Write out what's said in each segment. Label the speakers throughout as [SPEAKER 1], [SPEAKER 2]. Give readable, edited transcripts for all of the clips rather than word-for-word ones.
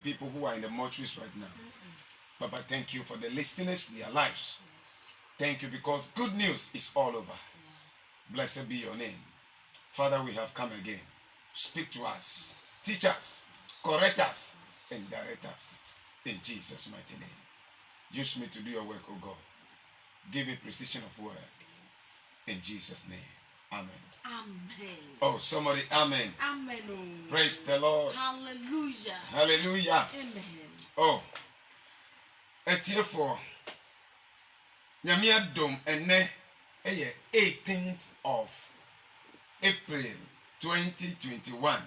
[SPEAKER 1] people who are in the mortuaries right now. Papa, thank you for the listeners, their lives. Thank you because good news is all over. Blessed be your name. Father, we have come again. Speak to us, teach us, correct us, and direct us. In Jesus' mighty name. Use me to do your work, O God. Give me precision of word. In Jesus' name. Amen.
[SPEAKER 2] Amen.
[SPEAKER 1] Oh, somebody, amen.
[SPEAKER 2] Amen.
[SPEAKER 1] Praise the Lord.
[SPEAKER 2] Hallelujah.
[SPEAKER 1] Hallelujah.
[SPEAKER 2] Amen.
[SPEAKER 1] Oh, etie for Nyame adom ene 18th of April 2021.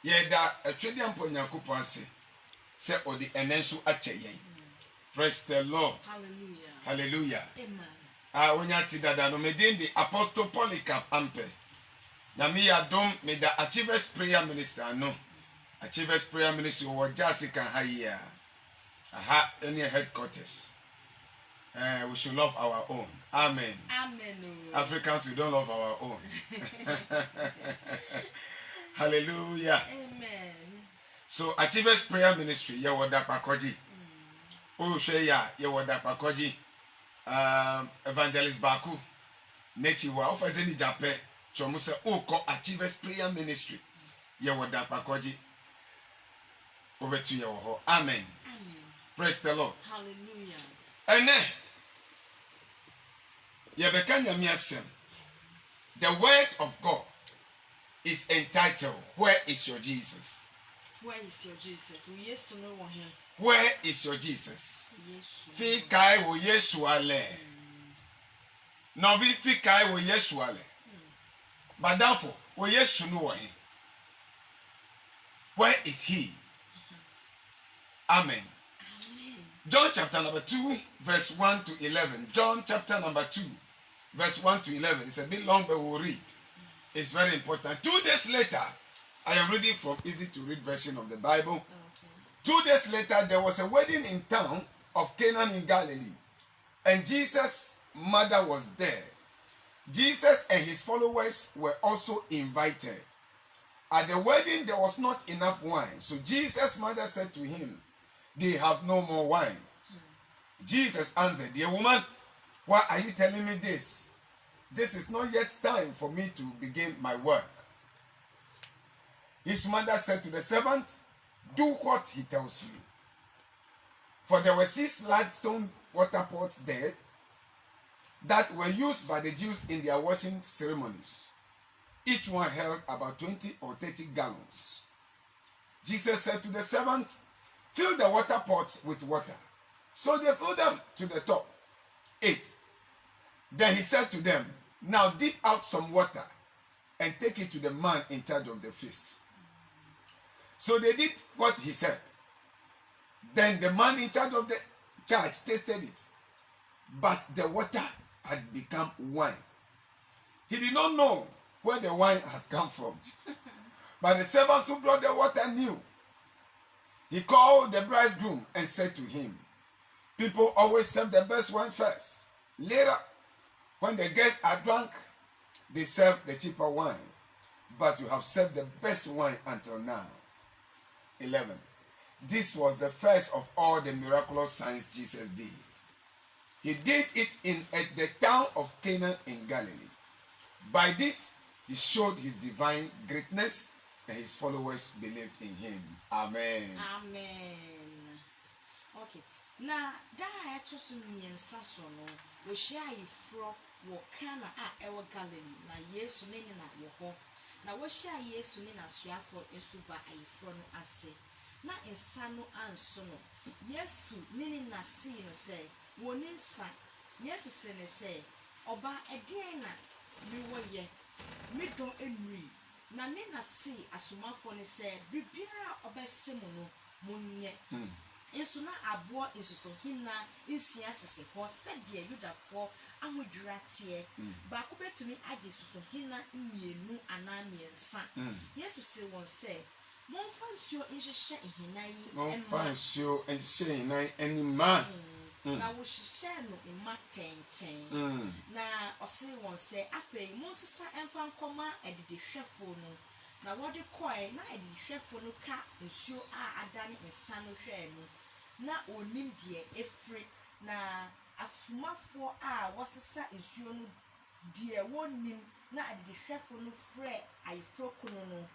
[SPEAKER 1] Yeda atwedi ampo Nyankopon ase se odi ene nso ache yen. Praise the Lord.
[SPEAKER 2] Hallelujah.
[SPEAKER 1] Hallelujah.
[SPEAKER 2] Amen.
[SPEAKER 1] Wonya ti dada no medin the Apostle Polycarp Ampe. Nyame adom me da Achievers Prayer Minister no. Achievers Prayer Ministry wo jase kan ha here. Aha any headquarters. We should love our own. Amen.
[SPEAKER 2] Amen.
[SPEAKER 1] Africans, we don't love our own. Hallelujah.
[SPEAKER 2] Amen.
[SPEAKER 1] So, Achievers Prayer Ministry, Yawoda Pakoji. Usheya, Yawoda Pakoji. Evangelist Baku. Nechiwa, Ofazeni Jape. Chomuse, Oko Achievers Prayer Ministry. Yawoda Pakoji. Over to Yawoho. Amen.
[SPEAKER 2] Amen.
[SPEAKER 1] Praise the Lord.
[SPEAKER 2] Hallelujah.
[SPEAKER 1] Ene. Yebeka Nyame asem. The word of God is entitled, Where is your Jesus?
[SPEAKER 2] Where is your Jesus? Yes, no one here.
[SPEAKER 1] Where is your Jesus?
[SPEAKER 2] Yes.
[SPEAKER 1] Fi kai wo Yesu ale. No fi kai wo Yesu ale. Badafo wo Yesu no wo he. Where is he? Amen.
[SPEAKER 2] Amen.
[SPEAKER 1] John chapter number 2 verse 1 to 11. John chapter number 2 verse 1 to 11. It's a bit long but we'll read. It's very important. 2 days later, I am reading from easy to read version of the Bible.
[SPEAKER 2] Okay.
[SPEAKER 1] 2 days later, there was a wedding in town of Canaan in Galilee. And Jesus' mother was there. Jesus and his followers were also invited. At the wedding, there was not enough wine. So Jesus' mother said to him, they have no more wine. Jesus answered, dear woman, why are you telling me this? This is not yet time for me to begin my work. His mother said to the servant, do what he tells you. For there were 6 large stone water pots there that were used by the Jews in their washing ceremonies. Each one held about 20 or 30 gallons. Jesus said to the servant, fill the water pots with water. So they filled them to the top. 8. Then he said to them, now dip out some water and take it to the man in charge of the feast. So they did what he said. Then the man in charge of the church tasted it. But the water had become wine. He did not know where the wine has come from. But the servants who brought the water knew. He called the bridegroom and said to him, people always serve the best wine first. Later, when the guests are drunk, they serve the cheaper wine. But you have served the best wine until now. 11. This was the first of all the miraculous signs Jesus did. He did it at the town of Canaan in Galilee. By this, he showed his divine greatness and his followers believed in him. Amen.
[SPEAKER 2] Amen. Okay. Now, that I just me and Sassono, we share a frog, what can ever Galilee, na yes, name na wo. Now, what share yes, name as for a super a front as na insano and sono. Yes, name na see you say, one insa, yes, say, oba a diana, me wo ye, me don't envy. Na nena see asumafo ne say, bibiara oba simono, munye. Inso na abo inso hina insia sese ho sɛdeɛ Yudafo ahodwira teɛ baako betumi agye susu hina mmienu anaa mmiɛnsa Yesu se wɔn sɛ momfa nsuo nhyehyɛ ihina yi
[SPEAKER 1] momfa nsuo nhyehyɛ ihina anima
[SPEAKER 2] na wo hyehyɛ no mma tɛntɛn na ɔse wɔn sɛ afei monsesa ɛmfa nkɔma adidihwɛfo no na wɔde kɔɛ na ɛde hwɛfo no ka nsuo a adane nsa no hwɛɛ no na onim deɛ efiri na asomafoɔ a wɔsesa nsuo no deɛ wɔnim na adehwɛfo no frɛ ayeforokono no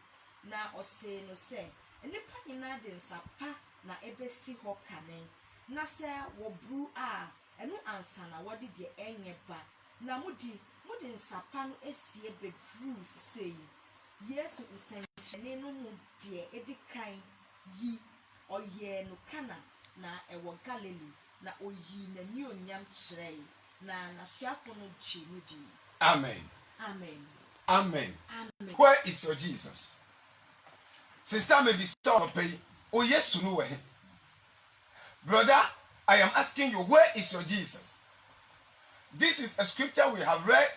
[SPEAKER 2] na ɔsee no sɛ nnipa nyinaa de nsa pa na ɛbɛsi hɔ kane na sɛ wɔburu a ɛno ansa na wɔde deɛ ɛnyɛ ba na mode nsa pa no esie beduru sisei Yesu nsɛnkyerɛnne no mu deɛ edi kan yi ɔyɛɛ no kana na ɛwɔ Galilee na oyi n'ani onyam kyerɛe na n'asuafo no gye no di.
[SPEAKER 1] Amen.
[SPEAKER 2] Amen.
[SPEAKER 1] Amen.
[SPEAKER 2] Amen.
[SPEAKER 1] Where is your Jesus? Sister may be so pay. Oh yes, no way. Brother, I am asking you, where is your Jesus? This is a scripture we have read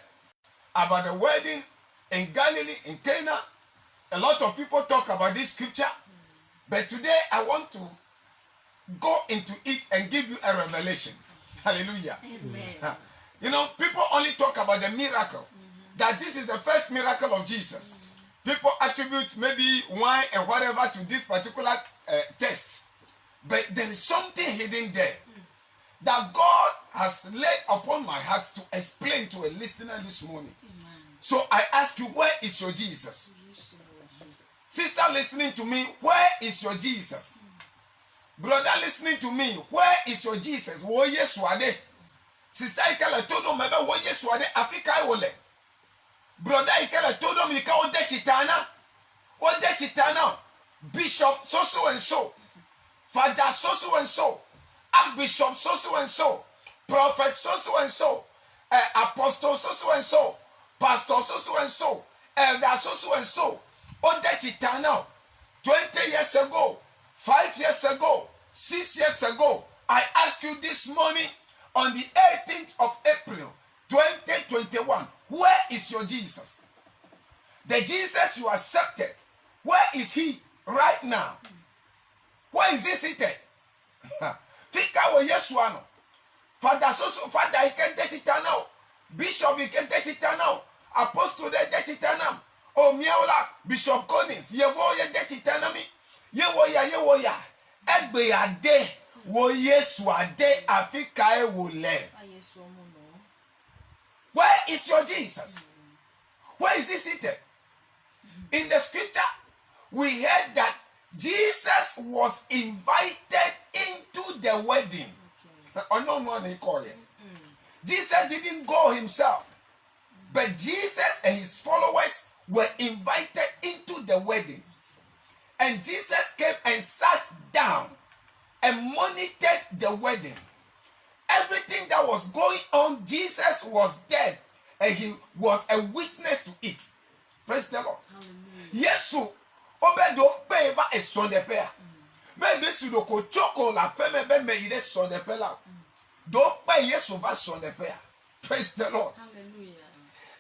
[SPEAKER 1] about the wedding in Galilee, in Cana. A lot of people talk about this scripture, but today I want to go into it and give you a revelation. Hallelujah.
[SPEAKER 2] Amen.
[SPEAKER 1] You know, people only talk about the miracle, that this is the first miracle of Jesus. People attribute maybe wine and whatever to this particular text, but there is something hidden there that God has laid upon my heart to explain to a listener this morning.
[SPEAKER 2] Amen.
[SPEAKER 1] So I ask you, where is your Jesus? Sister listening to me, where is your Jesus? Brother listening to me, where is your Jesus? Wo Yesu ade. Sister ikele todo mebe wo Yesu ade Afrika iwole. Brother ikele todo mi ka ode chitana. Ode chitana. Bishop so and so. Father so and so. Archbishop so and so. Prophet so and so. Apostle so and so. Pastor so and so. Elder so and so. Ode chitana. 20 years ago. 5 years ago, 6 years ago, I asked you this morning on the 18th of April, 2021, where is your Jesus? The Jesus you accepted, where is he right now? Where is he seated? Fika wo Yesu ano. Father, he can take it now. Bishop, he can take it now. Apostle, they take it now. Oh, miaola, Bishop Collins, yevo ye take it now me. Yewoya, egbe ade, wo Yesu ade, Afrika e wo le. Where is your Jesus? Where is he seated? In the scripture, we heard that Jesus was invited into the wedding. Jesus didn't go himself, but Jesus and his followers were invited into the wedding. And Jesus came and sat down and monitored the wedding. Everything that was going on, Jesus was there and he was a witness to it. Praise the Lord. Yesu obedo peva e son de pea. Maybe si do ko choko la pe me be me ide son de pea la. Do pe Yesu va son de pea. Praise the Lord.
[SPEAKER 2] Hallelujah.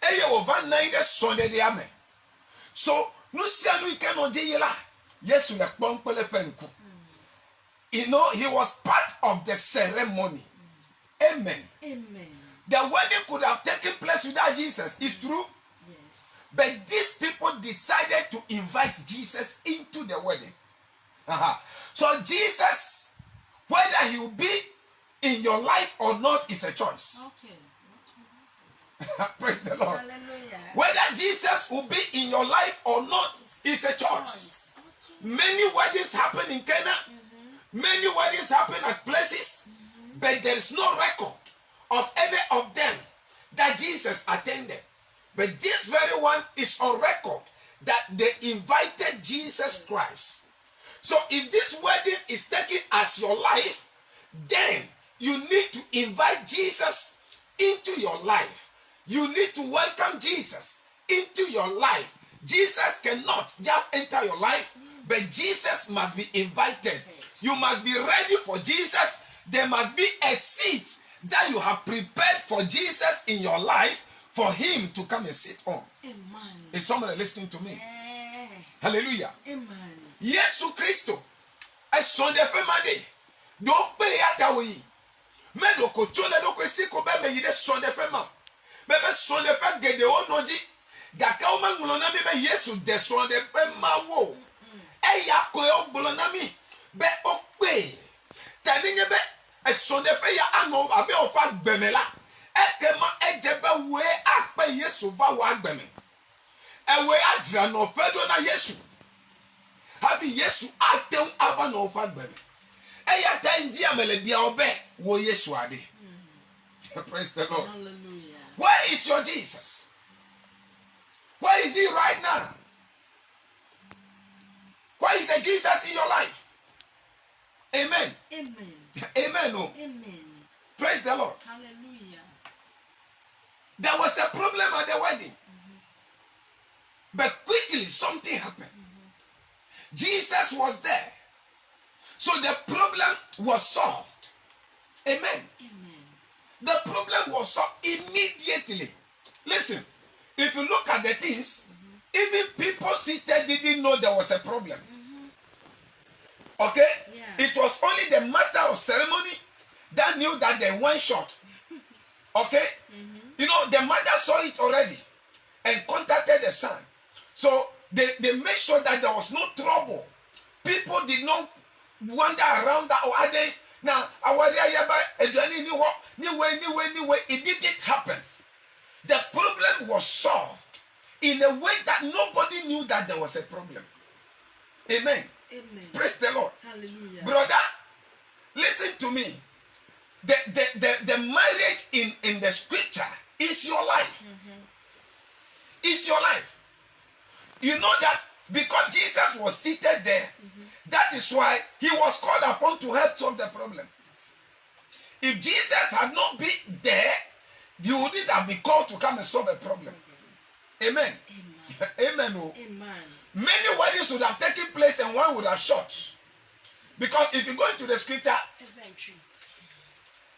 [SPEAKER 1] Eye o va na ide son de ame. So no si anu ike no je yela. Yesu ne kponkpele penku. You know, he was part of the ceremony. Amen.
[SPEAKER 2] Amen.
[SPEAKER 1] The wedding could have taken place without Jesus. It's true.
[SPEAKER 2] Yes.
[SPEAKER 1] But these people decided to invite Jesus into the wedding. So Jesus, whether he will be in your life or not, is a choice.
[SPEAKER 2] Okay.
[SPEAKER 1] Praise the Lord.
[SPEAKER 2] Hallelujah.
[SPEAKER 1] Whether Jesus will be in your life or not is a choice.
[SPEAKER 2] Okay.
[SPEAKER 1] Many weddings happen in Kenya. Many weddings happen at places. But there is no record of any of them that Jesus attended. But this very one is on record that they invited Jesus Christ. So if this wedding is taken as your life, then you need to invite Jesus into your life. You need to welcome Jesus into your life. Jesus cannot just enter your life, but Jesus must be invited. You must be ready for Jesus. There must be a seat that you have prepared for Jesus in your life for him to come and sit on.
[SPEAKER 2] Amen.
[SPEAKER 1] Is somebody listening to me?
[SPEAKER 2] Yeah.
[SPEAKER 1] Hallelujah.
[SPEAKER 2] Amen.
[SPEAKER 1] Yesu Christo. A Sunday family. Don't pay at away. Medo ko chole do ko si ko be me yide Sunday family. Bebe Sunday fa gede onoji. gaka oma ngulona mi be Yesu deso de be mawo eya ko ogbulona mi be okpe tani nye be eso de fe ya ano abe ofa gbemela ekema ejebe we akpe Yesu ba wa gbeme ewe ajira no fedo na Yesu hafi Yesu atem ava no ofa gbeme eya tan di amele bia obe wo Yesu ade. Praise the Lord.
[SPEAKER 2] Hallelujah.
[SPEAKER 1] Where is your Jesus? Where is he right now? Where is the Jesus in your life? Amen.
[SPEAKER 2] Amen.
[SPEAKER 1] Amen. Oh.
[SPEAKER 2] Amen.
[SPEAKER 1] Praise the Lord.
[SPEAKER 2] Hallelujah.
[SPEAKER 1] There was a problem at the wedding. But quickly something happened. Jesus was there. So the problem was solved. Amen.
[SPEAKER 2] Amen.
[SPEAKER 1] The problem was solved immediately. Listen, if you look at the things, even people seated didn't know there was a problem. Okay?
[SPEAKER 2] Yeah.
[SPEAKER 1] It was only the master of ceremony that knew that they went short. Okay? You know, the mother saw it already and contacted the son. So they made sure that there was no trouble. People did not wander around that, or are they now? It didn't happen. The problem was solved in a way that nobody knew that there was a problem. Amen.
[SPEAKER 2] Amen.
[SPEAKER 1] Praise the Lord.
[SPEAKER 2] Hallelujah.
[SPEAKER 1] Brother, listen to me. The marriage in the scripture is your life. It's your life. You know that because Jesus was seated there, that is why he was called upon to help solve the problem. If Jesus had not been there, you wouldn't have been called to come and solve a problem. Amen. Amen. Oh.
[SPEAKER 2] Amen.
[SPEAKER 1] Many weddings would have taken place and one would have shot. Because if you go into the scripture,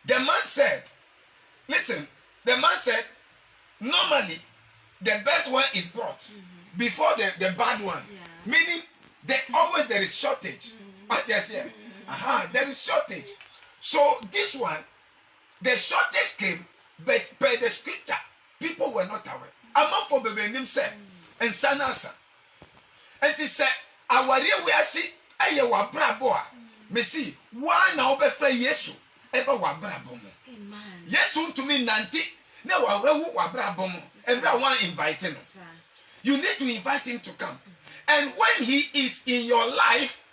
[SPEAKER 1] the man said, listen, the man said, normally the best one is brought before the bad one.
[SPEAKER 2] Yeah.
[SPEAKER 1] Meaning always there is shortage. Yes, yeah. There is shortage. So this one, the shortage came, but by the scripture, people were not aware. Among for baby name said, and sanasa. And he said, our real we are see, aye wa braboa. Me see, why now be free Yesu, ever wa brabomo.
[SPEAKER 2] Amen.
[SPEAKER 1] Yesu to me nanti, ne wa rewu wa brabomo. Everyone inviting him. You need to invite him to come. And when he is in your life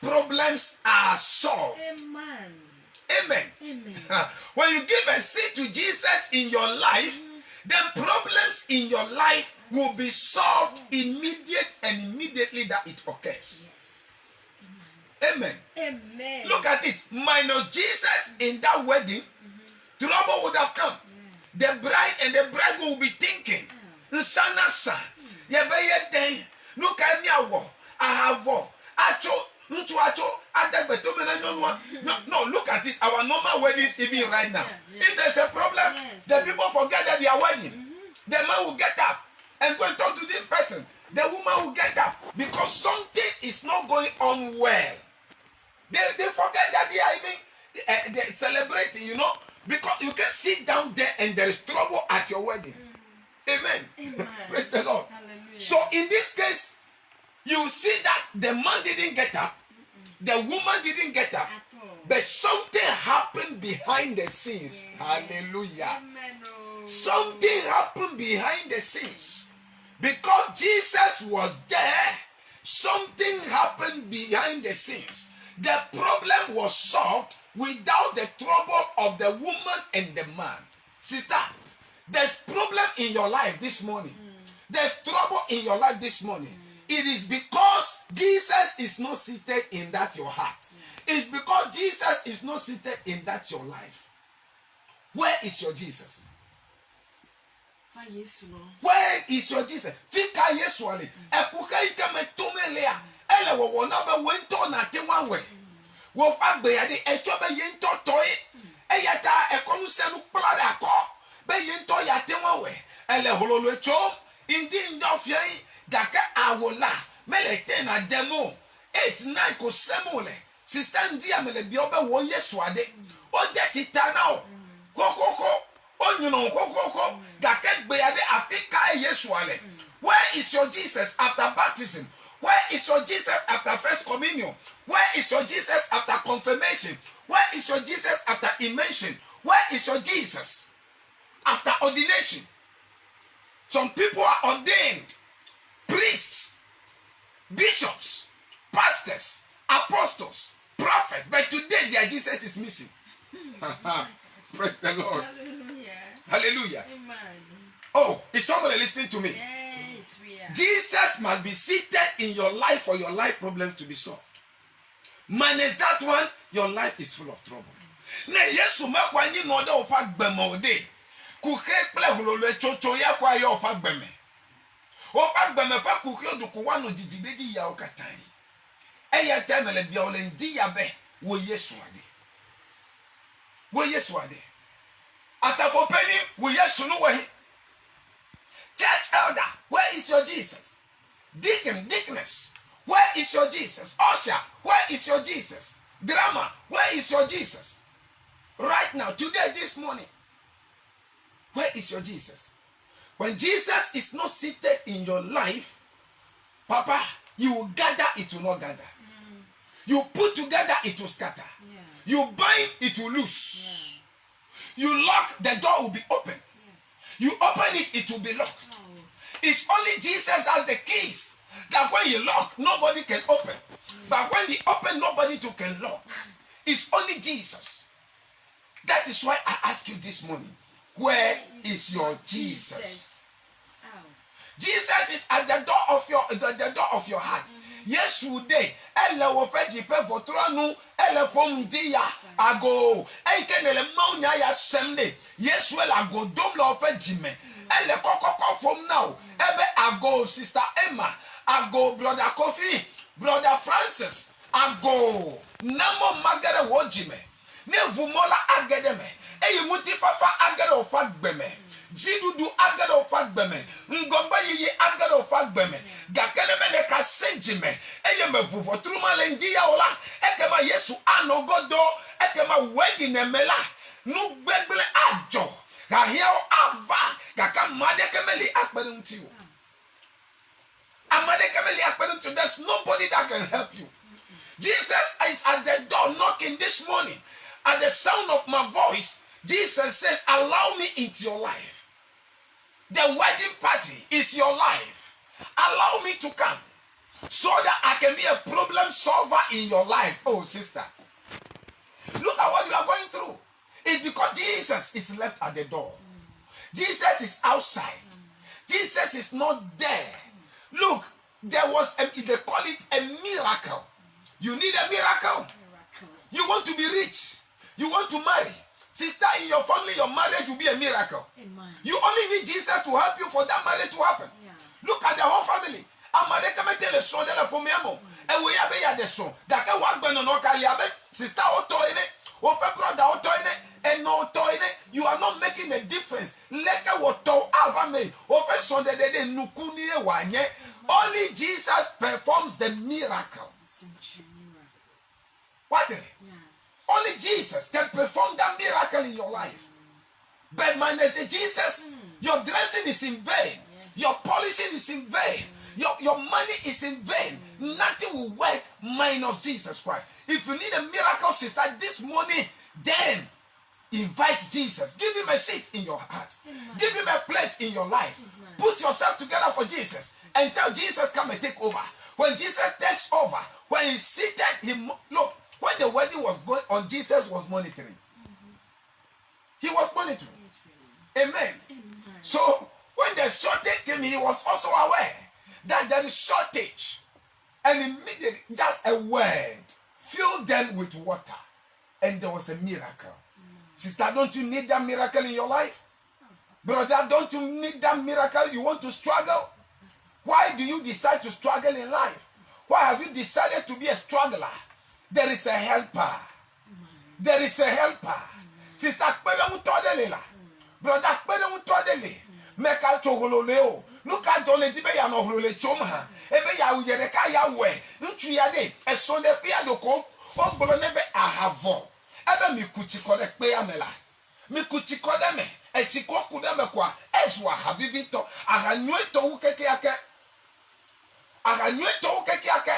[SPEAKER 1] problems are solved.
[SPEAKER 2] Amen.
[SPEAKER 1] Amen.
[SPEAKER 2] Amen.
[SPEAKER 1] When you give a seat to Jesus in your life, then problems in your life will be solved immediately that it occurs.
[SPEAKER 2] Yes.
[SPEAKER 1] Amen.
[SPEAKER 2] Amen.
[SPEAKER 1] Look at it. Minus Jesus in that wedding, trouble would have come. The bride and the bridegroom will be thinking, Nsanasa, yebeye den, look at me awo, ahavo, acho, ntu acho, adagbeto menanyonwa. No, look at it. Our normal weddings even right now. If there's a problem, the people forget that they are wedding. The man will get up and go and talk to this person. The woman will get up because something is not going on well. They forget that they are even they're celebrating, you know, because you can sit down there and there is trouble at your wedding. Amen.
[SPEAKER 2] Amen.
[SPEAKER 1] Praise the Lord.
[SPEAKER 2] Hallelujah.
[SPEAKER 1] So in this case, you see that the man didn't get up, the woman didn't get up,
[SPEAKER 2] At all.
[SPEAKER 1] but something happened behind the scenes.
[SPEAKER 2] Yeah.
[SPEAKER 1] Hallelujah.
[SPEAKER 2] Amen. Oh.
[SPEAKER 1] Something happened behind the scenes. Because Jesus was there, something happened behind the scenes. The problem was solved without the trouble of the woman and the man. Sister, there's problem in your life this morning. There's trouble in your life this morning. It is because Jesus is not seated in that your heart. It's because Jesus is not seated in that your life. Where is your Jesus? Where is your Jesus? Fika Yesu ali. Ekuka ika me tumelea. Ele wo wona be wento na te wanwe. Wo fa gbe ya de echo be yento toy. Eyata ekonu senu plada akọ. Be yento ya te wanwe. Ele hololo echo. Indi ndofie daka awola. Mele te na demo. 8-9 ko semole. Sister ndi amele bi obe wo Yesu ade. O de titana o. Kokoko. On you know, where is your Jesus after baptism? Where is your Jesus after first communion? Where is your Jesus after confirmation? Where is your Jesus after immersion? Where is your Jesus after ordination? Some people are ordained priests, bishops, pastors, apostles, prophets, but today their Jesus is missing. Praise the Lord.
[SPEAKER 2] Hallelujah.
[SPEAKER 1] Hallelujah.
[SPEAKER 2] Amen.
[SPEAKER 1] Oh, is somebody listening to me?
[SPEAKER 2] Yes, we are.
[SPEAKER 1] Jesus must be seated in your life for your life problems to be solved. Minus that one, your life is full of trouble. Na Yesu makwanyi no de ofa gbemo de. Kuke ple hulolo chocho ya kwa yo ofa gbeme. Ofa gbeme fa kuke do ko wano jijideji ya okatan. Eya temele bia ole ndi ya be wo Yesu ade. Wo Yesu ade. Asafo penny wo Yesu no we. Church elder, where is your Jesus? Deacon, deaconess, where is your Jesus? Usher, where is your Jesus? Drama, where is your Jesus? Right now, today, this morning, where is your Jesus? When Jesus is not seated in your life, Papa, you will gather, it will not gather. You put together, it will scatter.
[SPEAKER 2] Yeah.
[SPEAKER 1] You bind, it will loose.
[SPEAKER 2] Yeah.
[SPEAKER 1] You lock, the door will be open.
[SPEAKER 2] Yeah.
[SPEAKER 1] You open it, it will be locked.
[SPEAKER 2] Oh.
[SPEAKER 1] It's only Jesus has the keys that when you lock, nobody can open. But when you open, nobody too can lock. It's only Jesus. That is why I ask you this morning, where is your Jesus?
[SPEAKER 2] Oh.
[SPEAKER 1] Jesus is at the door of your heart. Yes, today. Elle wo fe jipe votranu, elle pom dia ago. E kenele maunya ya semde. Yes, well ago dom lo fe jime. Elle kokoko from now. Ebe ago sister Emma, ago brother Kofi, brother Francis, ago namo magere wo jime. Ne vumola agedeme. E yimuti fafa agere ofa gbeme. Jidudu agade ofa gbeme. Ngomba yiyi agade ofa gbeme. Gakene mele ka senjime. Eye me vuvo truma lendi ya ola. Ekema Yesu anogodo. Ekema wedi nemela. Nu gbegbele ajo. Gahiao ava. Gaka made kemeli akperuntiu. Amade kemeli akperuntiu. There's nobody that can help you. Jesus is at the door knocking this morning. At the sound of my voice, Jesus says, allow me into your life. The wedding party is your life. Allow me to come so that I can be a problem solver in your life. Oh, sister. Look at what you are going through. It's because Jesus is left at the door. Jesus is outside. Jesus is not there. Look, there was, they call it a miracle. You need a miracle. You want to be rich. You want to marry. Sister, in your family, your marriage will be a miracle.
[SPEAKER 2] Amen.
[SPEAKER 1] You only need Jesus to help you for that marriage to happen.
[SPEAKER 2] Yeah.
[SPEAKER 1] Look at the whole family. Amadeka me tell son de la pomiamo. E we ya be ya de son. Daka wa gbe no ka ya be sister oto ine. O fe brother oto ine. E no oto ine. You are not making a difference. Leke woto ava me. O fe son de nuku ni e wa nye. Only Jesus performs the miracle. What?
[SPEAKER 2] Yeah.
[SPEAKER 1] Only Jesus can perform that miracle in your life. But minus the Jesus, your dressing is in vain.
[SPEAKER 2] Yes.
[SPEAKER 1] Your polishing is in vain. Your money is in vain. Nothing will work minus Jesus Christ. If you need a miracle, sister, this morning, then invite Jesus. Give him a seat in your heart.
[SPEAKER 2] Amen.
[SPEAKER 1] Give him a place in your life.
[SPEAKER 2] Amen.
[SPEAKER 1] Put yourself together for Jesus and tell Jesus, come and take over. When Jesus takes over, when he's seated, look, when the wedding was going on, Jesus was monitoring. He was monitoring. Amen.
[SPEAKER 2] Amen.
[SPEAKER 1] So when the shortage came, he was also aware that there is shortage. And immediately, just a word, filled them with water. And there was a miracle. Sister, don't you need that miracle in your life? Brother, don't you need that miracle? You want to struggle? Why do you decide to struggle in life? Why have you decided to be a struggler? There is a helper. There is a helper. Sister, brother, Meka chogololeo. Nuka jole dibe ya no hlole choma. Ebe ya uyereka ya we. Ntu ya de esonde fia doko. Ogbolo nebe ahavo. Ebe mi kuchikode pe amela. Mi kuchikode me. echiko kudeme kwa ezwa habibito aganyweto ukeke yake aganyweto ukeke yake.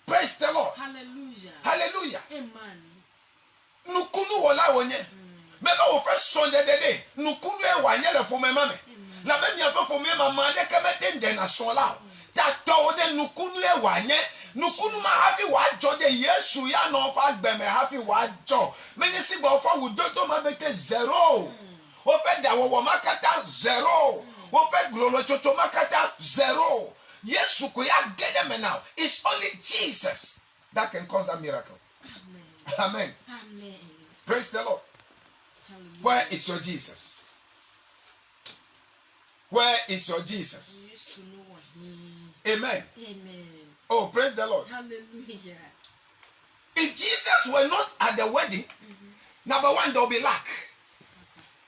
[SPEAKER 1] Praise the Lord.
[SPEAKER 2] Hallelujah.
[SPEAKER 1] Hallelujah.
[SPEAKER 2] Amen.
[SPEAKER 1] Nukunu wala wonye. Mebe wo fe sonde dede. Nukunu e wanye le fo mema me. La me mi afa fo mema ma de kemete nde na son la. Ta to de nukunu e wanye. Nukunu ma hafi wa jo de Yesu ya no fa gbe me hafi wa jo. Me ni si gbo fa wo dodo ma bete zero. Wo fe da wo makata zero. Wo fe glolo chocho makata zero. Yesu ko ya get them now. It's only Jesus that can cause that miracle.
[SPEAKER 2] Amen.
[SPEAKER 1] Amen.
[SPEAKER 2] Amen.
[SPEAKER 1] Praise the Lord.
[SPEAKER 2] Hallelujah.
[SPEAKER 1] Where is your Jesus? Where is your Jesus?
[SPEAKER 2] Yes, Lord.
[SPEAKER 1] Amen.
[SPEAKER 2] Amen.
[SPEAKER 1] Oh, praise the Lord.
[SPEAKER 2] Hallelujah.
[SPEAKER 1] If Jesus were not at the wedding, number one, there will be lack.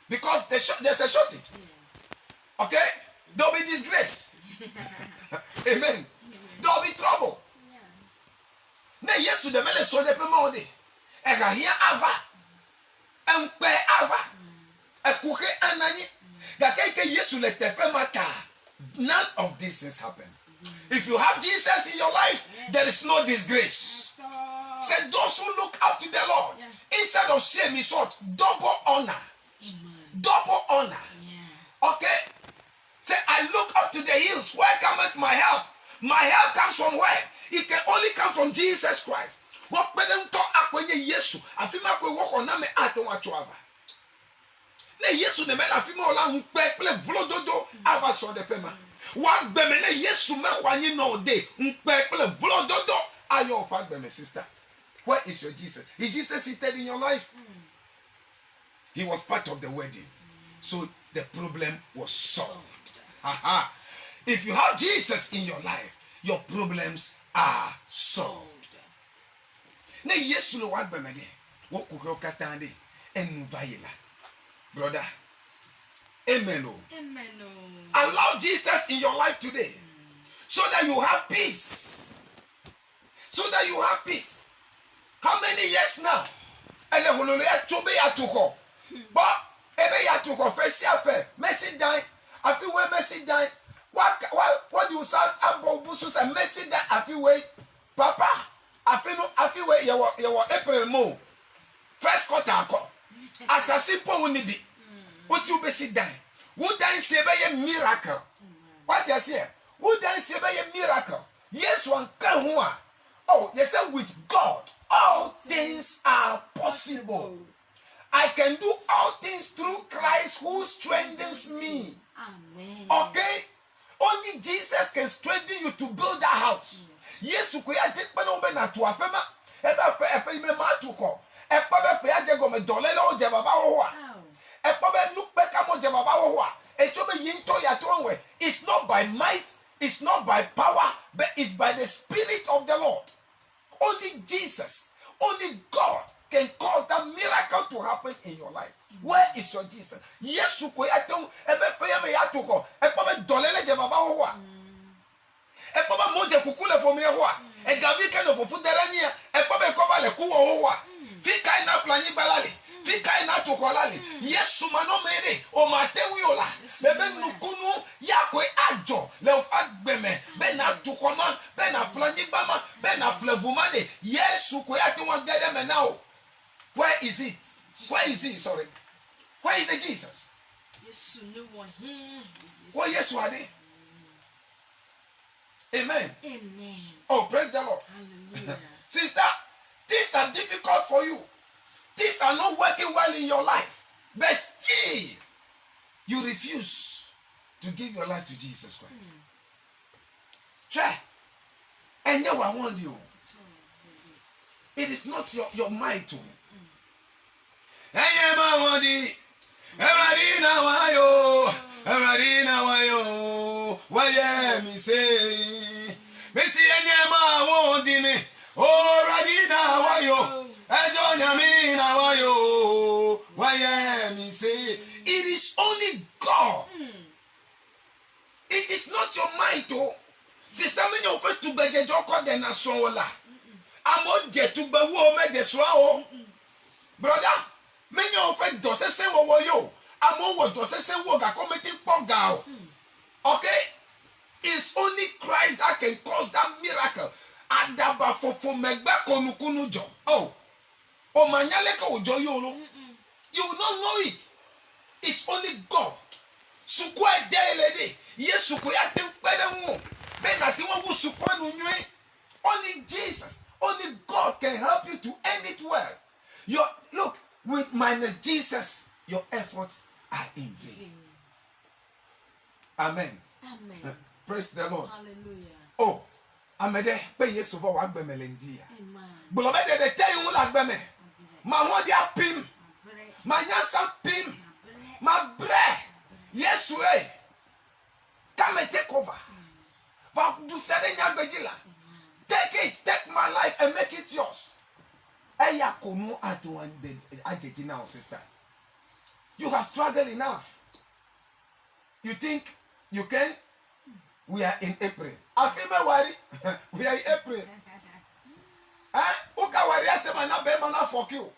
[SPEAKER 1] Because there's a shortage.
[SPEAKER 2] Yeah.
[SPEAKER 1] Okay? There will be disgrace. Amen. There will be trouble.
[SPEAKER 2] Yeah.
[SPEAKER 1] Na Yesu de mele so de pe ma ode. E ga hia ava. Empe ava. Ekuke anani. Da ke Yesu le tepe mata. None of these things happen. If you have Jesus in your life, there is no disgrace. Say those who look up to the Lord, instead of shame is what? Double honor.
[SPEAKER 2] Amen.
[SPEAKER 1] Double honor.
[SPEAKER 2] Yeah.
[SPEAKER 1] Okay? Say, I look up to the hills. Where cometh my help? My help comes from where? It can only come from Jesus Christ. What better to akwenye Yesu? Afima kwe woko na me ate wachuava. Ne Yesu ne me la afima ola mpe ple vlododo ava so de pema. Wan beme ne Yesu me kwanyi no de mpe ple vlododo ayo fa beme sister. Where is your Jesus? Is Jesus seated in your life? He was part of the wedding. So the problem was solved. Aha. If you have Jesus in your life, your problems are solved. Ne Yesu lo wa gbemede. Wo kuke okatande enu vayela. Brother. Amen.
[SPEAKER 2] Amen.
[SPEAKER 1] Allow Jesus in your life today. So that you have peace. So that you have peace. How many years now? Ele hololo ya chobe ya tuko. But ebe ya tuko fesi afe. Messi die. Afi we Messi die. What do you say? Abo busu say Messi die. Afi we papa. Afi we yewo April mo. First quarter ako. Asasi po unidi. Osi ubesi die. Who die say be miracle. What you say? Who die say be miracle? Yes one can who are. Oh, they say with God all things are possible. I can do all things through Christ who strengthens me.
[SPEAKER 2] Amen.
[SPEAKER 1] Okay? Only Jesus can strengthen you to build that house. Yes, you can't take me na to afema. Eba fe me ma to ko. Epa be fe aje go me dole lo je baba wo a. Epa be look back am je baba wo a. Echo be yinto ya to onwe. It's not by might, it's not by power, but it's by the Spirit of the Lord. Only Jesus, only God can cause that miracle to happen in your life. Where is your Jesus? Yes, you could have ebe fe me ya to ko. Epa be dole le je baba wo a. Epa be moje kukule fo me ho a. E gavi kind of fuderania. Epa be ko ba le ku wo a. Fika ina planyi balale. Fika ina to kolale. Yesu mano mere o mate wiola. Bebe nukunu yakwe ajo le agbeme be na to koma be na planyi bama be na flevumane. Yesu ko ya ti won gede me now. Where is it? Where is he? Sorry. Where is the Jesus?
[SPEAKER 2] Yesu no one here.
[SPEAKER 1] Oh, yes, what are Amen.
[SPEAKER 2] Amen.
[SPEAKER 1] Oh, praise the Lord.
[SPEAKER 2] Hallelujah.
[SPEAKER 1] Sister, things are difficult for you. Things are not working well in your life. But still, you refuse to give your life to Jesus Christ. Try. And now I want you. It is not your mind to. Why me say Messi enyema wondi me already now wayo ejonya me na wayo why me say it is only God. It is not your mind to sister me no fe to beje joko de na so la amo je to be wo me de so o brother me no fe do se wo yo Among what does say work are committing pogao. Okay? It's only Christ that can cause that miracle. Adaba fofo megbe konukunu jo. Oh. O manyaleka ojo yolo. You will not know it. It's only God. Sukwa de lady. Yes, sukwa tempere mo. Ben ati won wu sukwa nu nwe. Only Jesus, only God can help you to end it well. Look, with minus Jesus, your efforts are in vain. Amen.
[SPEAKER 2] Amen.
[SPEAKER 1] Praise the Lord.
[SPEAKER 2] Hallelujah.
[SPEAKER 1] Oh, amede pe Yesu fo wa gbe melendia.
[SPEAKER 2] Amen.
[SPEAKER 1] Bulobe de tell you la gbe me. Ma won dia pim. Ma nyansa pim. Ma bre. Yesu come and take over. Va du sere nyagbejila. Take it, take my life and make it yours. Eya konu atuan de ajeji now, sister. You have struggled enough. You think you can? We are in April. Afime worry. We are in April. Uka worry asema na be na fuck you.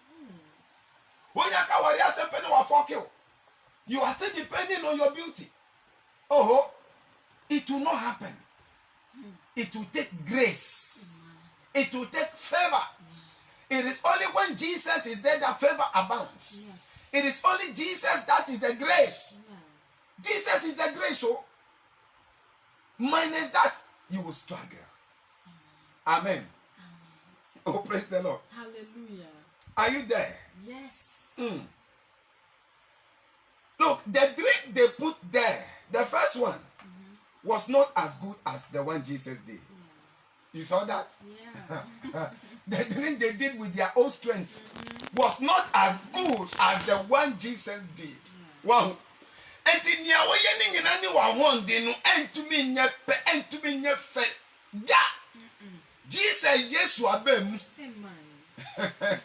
[SPEAKER 1] Wonya ka worry asema na fuck you. You are still depending on your beauty. Oh, it will not happen. It will take grace. It will take favor. It is only when Jesus is there that favor abounds.
[SPEAKER 2] Yes.
[SPEAKER 1] It is only Jesus that is the grace. Jesus is the grace. So, minus that, you will struggle. Amen. Oh, praise the Lord.
[SPEAKER 2] Hallelujah.
[SPEAKER 1] Are you there?
[SPEAKER 2] Yes.
[SPEAKER 1] Look, the drink they put there, the first one, was not as good as the one Jesus did. You saw that?
[SPEAKER 2] Yeah.
[SPEAKER 1] The drink they did with their own strength was not as good as the one Jesus did. Wow. Enti nia wo ye ni nyina ni wa honde no entumi nya pe entumi nya fe da. Jesus Yesu abem.
[SPEAKER 2] Amen.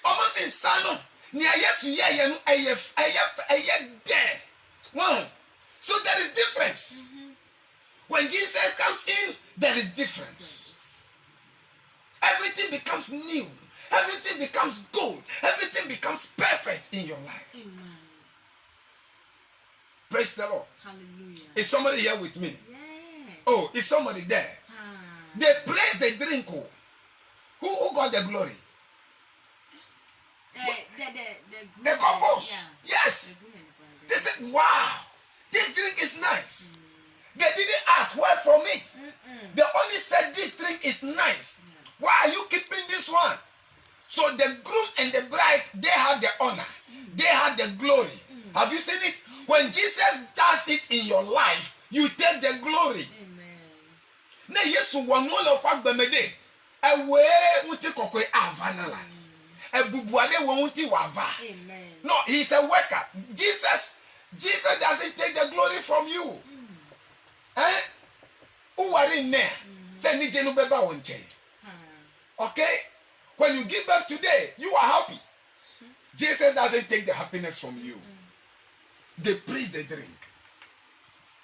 [SPEAKER 1] Almost in sano nia Yesu ye no eye there. Wow. So there is difference. When Jesus comes in, there is difference. Everything becomes new. Everything becomes good. Everything becomes perfect in your life.
[SPEAKER 2] Amen.
[SPEAKER 1] Praise the Lord.
[SPEAKER 2] Hallelujah.
[SPEAKER 1] Is somebody here with me?
[SPEAKER 2] Yeah.
[SPEAKER 1] Oh, is somebody there? They praise the drink. Who got the glory? The couples.
[SPEAKER 2] Yeah.
[SPEAKER 1] Yes. They said, wow, this drink is nice. They didn't ask where from it. They only said this drink is nice. Why are you keeping this one? So the groom and the bride, they had the honor. They had the glory. Have you seen it? When Jesus does it in your life, you take the glory. Ne Yesu wonu lo fa gbemede. Ewe muti kokwe avanala. Ebubuale won muti wava.
[SPEAKER 2] Amen.
[SPEAKER 1] No, he's a worker. Jesus doesn't take the glory from you. Who are in there? Say ni jenu beba wonche. Okay? When you give birth today, you are happy. Jesus doesn't take the happiness from you. They praise the drink.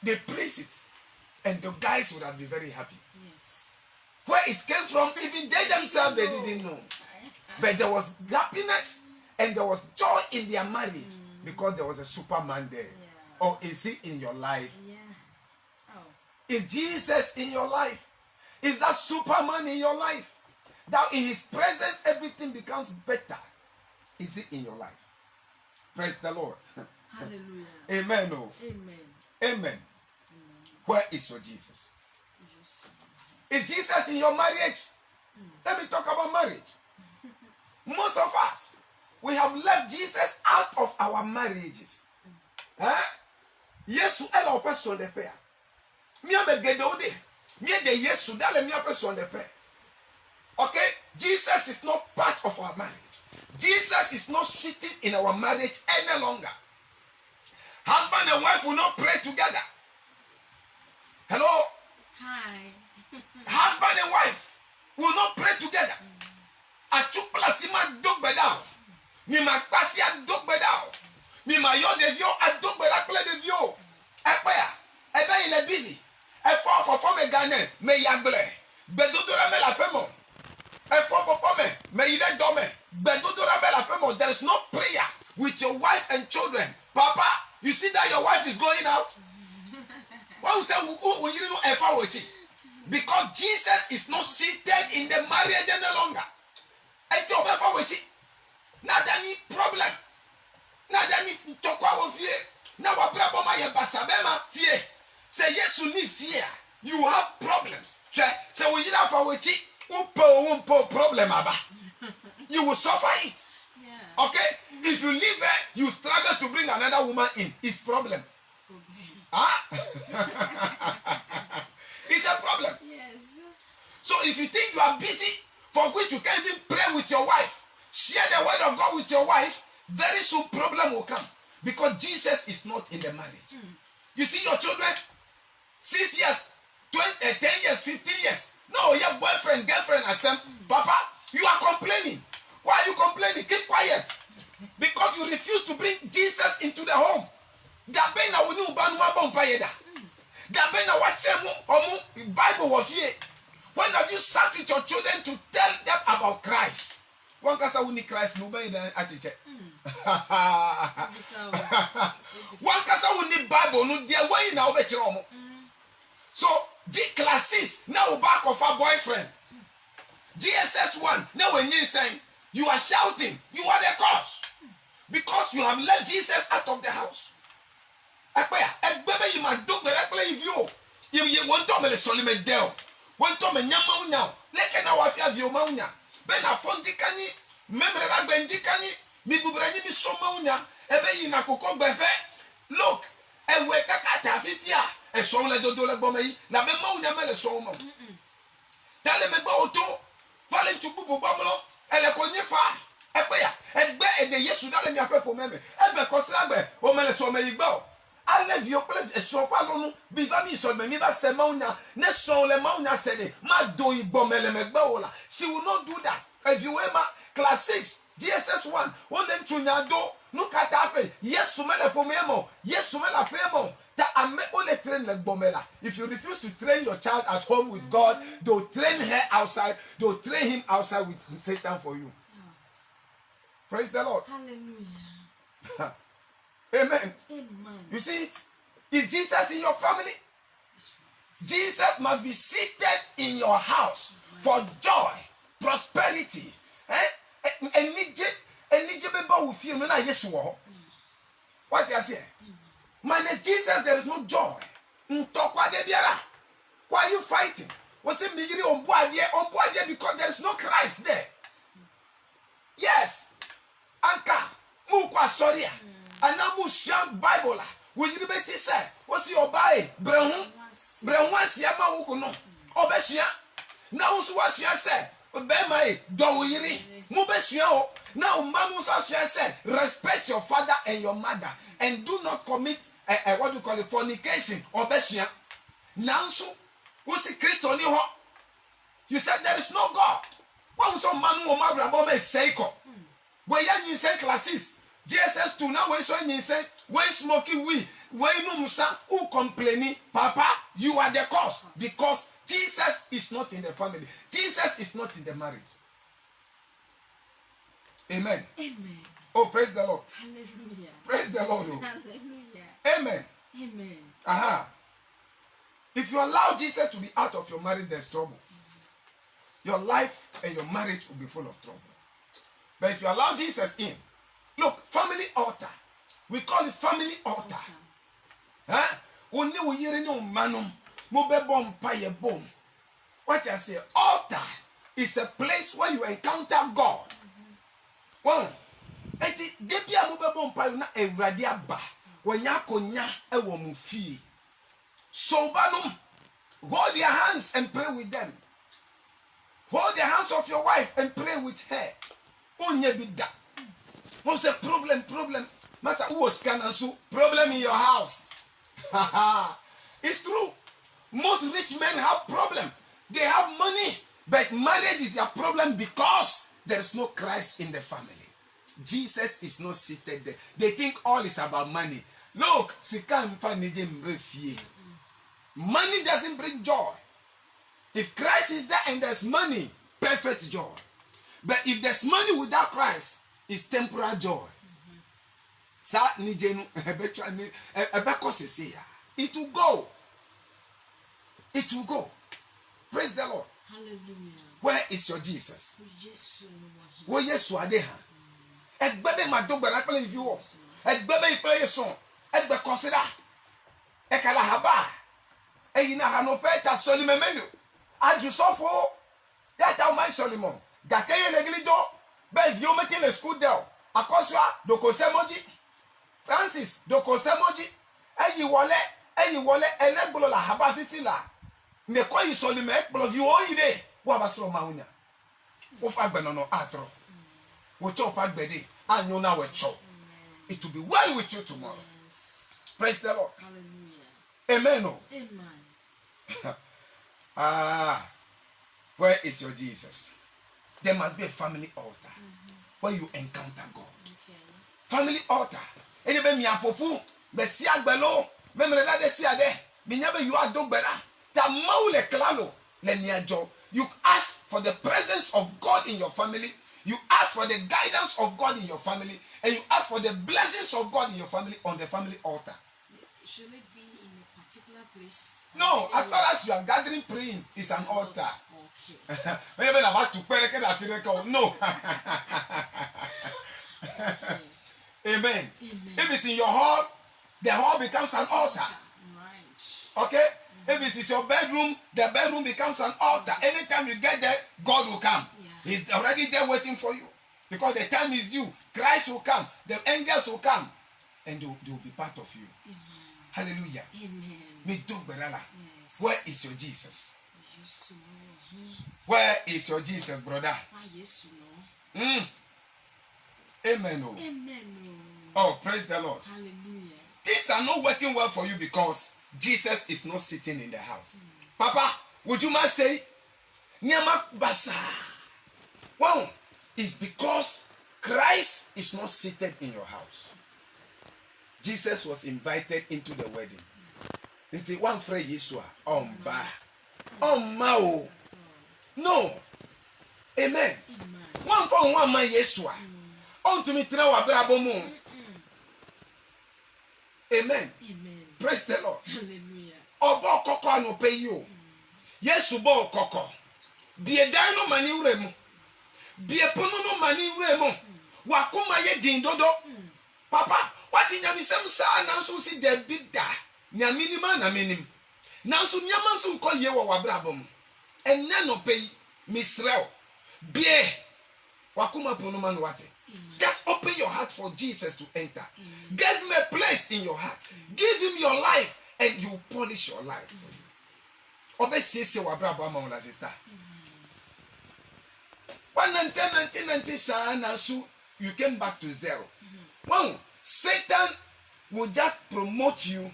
[SPEAKER 1] They praise it. And the guys would have been very happy.
[SPEAKER 2] Yes.
[SPEAKER 1] Where it came from, even they themselves, they didn't know. But there was happiness and there was joy in their marriage because there was a Superman there.
[SPEAKER 2] Yeah.
[SPEAKER 1] Or is he in your life?
[SPEAKER 2] Yeah. Oh.
[SPEAKER 1] Is Jesus in your life? Is that Superman in your life? That in his presence everything becomes better. Is it in your life? Praise the Lord.
[SPEAKER 2] Hallelujah.
[SPEAKER 1] Amen. Oh.
[SPEAKER 2] Amen.
[SPEAKER 1] Amen. Where is your Jesus? Is Jesus in your marriage? Let me talk about marriage. Most of us, we have left Jesus out of our marriages. Yesu ela opeso de pe. Mi amegede ode. Mi de Yesu dale mi opeso de pe. Okay? Jesus is not part of our marriage. Jesus is not sitting in our marriage any longer. Husband and wife will not pray together. Hello?
[SPEAKER 2] Hi.
[SPEAKER 1] Husband and wife will not pray together. Achuplasima dogbedao. Mi ma pasia dogbedao. Mi ma yo devio a dogbeda play devio. Epeya. Ebe il est busy. E for me gane me yagle. Bedodora me la femo. E for me il est dorme. Bedodora me la femo. There is no prayer with your wife and children. Papa, you see that your wife is going out? Why you say because Jesus is not seated in the marriage any longer. Now there need problem. Now there need tokwa of fear. Now what problem I have basabema tie. Say yes, you need fear. You have problems. Say we have a problem aba. You will suffer it. Yeah. Okay? If you leave her, you struggle to bring another woman in. It's problem. Huh? It's a problem.
[SPEAKER 2] Yes.
[SPEAKER 1] So if you think you are busy, for which you can't even pray with your wife, share the word of God with your wife, very soon problem will come. Because Jesus is not in the marriage. You see your children, 6 years, 10 years, 15 years. No, your boyfriend, girlfriend, and some. Papa, you are complaining. Why are you complaining? Keep quiet. Because you refuse to bring Jesus into the home. Bible was here. When have you sat with your children to tell them about Christ? One kasa wuni Christ nobody then atiche. One kasa wuni Bible no dia way na obekire omo. So G classes now back of a boyfriend. GSS 1 now when you saying you are shouting, you are the cause because you have left Jesus out of the house. You might do directly if you want to me solime del. Want to me nyama now. Leke na wafia vio maunya. Ben a fondi kani memre la bendi kani mi bubrani mi somaunya. Ebe yina koko bebe. Look, ewe kakata fifia. E son le dodo le bomei. La be maunya me le somo. Tale me ba oto. Vale chubu bobamlo. Ele konye fa. Egbe ede Yesu dale mi ape for meme. Ebe kosragbe o me le somo igbo. Alle vieux plaies so pas non biva mi so me mi va se maunya ne son le maunya sede ma do ibomele megba ola. She will not do that. If you ever class 6 GSS 1 on them tunya do no katafe yesu me le fomemo yesu me la femo ta ame only train le bomela. If you refuse to train your child at home with God, they'll train her outside, they'll train him outside with Satan for you. Praise the Lord.
[SPEAKER 2] Hallelujah.
[SPEAKER 1] Amen.
[SPEAKER 2] Amen.
[SPEAKER 1] You see it? Is Jesus in your family? Jesus must be seated in your house for joy, prosperity. What you say? Minus Jesus, there is no joy. Why are you fighting? What's it mean on board because there is no Christ there? Yes. Anka, mukwa soria. Anamu sham Bible. Will you be say? What's your buy? Brehun siama ukuno. Obesia. Now so what you say? Obey do yiri. Mubesia o. Now mamu say respect your father and your mother and do not commit what you call it fornication. Obesia. Now so what's Christo ni ho? You said there is no God. Why so manu o mabrabo me seiko? Where you say classes? GSS 2 now when so you say when smoking weed, when no musa who complaining, Papa, you are the cause because Jesus is not in the family. Jesus is not in the marriage. Amen.
[SPEAKER 2] Amen.
[SPEAKER 1] Oh, praise the Lord.
[SPEAKER 2] Hallelujah.
[SPEAKER 1] Praise the Lord. Oh.
[SPEAKER 2] Hallelujah.
[SPEAKER 1] Amen.
[SPEAKER 2] Amen.
[SPEAKER 1] Aha. If you allow Jesus to be out of your marriage, there's trouble. Your life and your marriage will be full of trouble. But if you allow Jesus in, look, family altar. We call it family altar. Huh? What I say, altar is a place where you encounter God. Well, so hold your hands and pray with them. Hold the hands of your wife and pray with her. What's the problem? Master, who was scanning? Problem in your house. It's true. Most rich men have problem. They have money, but marriage is their problem because there is no Christ in the family. Jesus is not seated there. They think all is about money. Look, money doesn't bring joy. If Christ is there and there's money, perfect joy. But if there's money without Christ, it's temporary joy. sa nije no ebetwa ni ebekọ sese ya. It will go. It will go. Praise the Lord.
[SPEAKER 2] Hallelujah.
[SPEAKER 1] Where is your Jesus?
[SPEAKER 2] Jesus.
[SPEAKER 1] Wo Yesu ade ha. Egbebe ma dogbara pele ifi wo. Egbebe ipe Yesu. Egbe consider. Ekala haba. Eyina ha no peta Solomon menu. Aju sofo. Ya ta o mai Solomon. Gakeye leglido. Be vi o meti le school del. Akosua dokosemoji. Francis dokosemoji. Eyi wole elegbolo la haba fifila. Ne ko yi Solomon ekbolo vi o ide. Wo abasoro maunya. Wo fa gbe no atro. Wo cho fa gbede. Anyo na we cho. It will be well with you tomorrow.
[SPEAKER 2] Yes.
[SPEAKER 1] Praise the Lord.
[SPEAKER 2] Hallelujah.
[SPEAKER 1] Amen. Oh.
[SPEAKER 2] Amen.
[SPEAKER 1] Where is your Jesus? There must be a family altar where you encounter God.
[SPEAKER 2] Okay.
[SPEAKER 1] Family altar. Anybody mi apofu, be si agbelo, me mrela de si ade, mi nyabe you adogbera. Ta maule klalo le niajo. You ask for the presence of God in your family. You ask for the guidance of God in your family, and you ask for the blessings of God in your family on the family altar.
[SPEAKER 2] Should it be in a particular place?
[SPEAKER 1] No, as far as you are gathering praying, it's an altar.
[SPEAKER 2] Okay.
[SPEAKER 1] When you're about to pray, no.
[SPEAKER 2] Okay.
[SPEAKER 1] Amen. If it's in your hall, the hall becomes an altar.
[SPEAKER 2] Right.
[SPEAKER 1] Okay? If it is your bedroom, the bedroom becomes an altar. Anytime you get there, God will come.
[SPEAKER 2] Yeah.
[SPEAKER 1] He's already there waiting for you. Because the time is due. Christ will come. The angels will come. And they will be part of you.
[SPEAKER 2] Amen.
[SPEAKER 1] Hallelujah.
[SPEAKER 2] Amen. Yes.
[SPEAKER 1] Where is your Jesus?
[SPEAKER 2] Jesus.
[SPEAKER 1] Where is your Jesus, brother?
[SPEAKER 2] Yes.
[SPEAKER 1] Mm. Amen. Oh.
[SPEAKER 2] Amen.
[SPEAKER 1] Oh, praise the Lord.
[SPEAKER 2] Hallelujah.
[SPEAKER 1] Things are not working well for you because Jesus is not sitting in the house. Papa, would you mind say, Nyama basa? Well, it's because Christ is not seated in your house. Jesus was invited into the wedding. Into one friend Yeshua. Omba. Omma. No. Amen. One for one man Yeshua. On to me tell Abrabomu. Amen.
[SPEAKER 2] Amen.
[SPEAKER 1] Praise the Lord.
[SPEAKER 2] Hallelujah.
[SPEAKER 1] Obo koko no pay you. Yesu bo koko. Bie dan no mani uremu. Bie pono no mani uremu. Wakuma ye din dodo. Papa, what in yamisem sa na so si de bida. Nya minima na minim. Na so nyama so nko ye wo wabrabom. Enne no pay Misrael. Bie wakuma pono man wate. Just open your heart for Jesus to enter. Give him a place in your heart. Give him your life and you polish your life for you. Obesese wabrabo amawla sister. 1990 sana so you came back to zero. Wow, Satan will just promote you.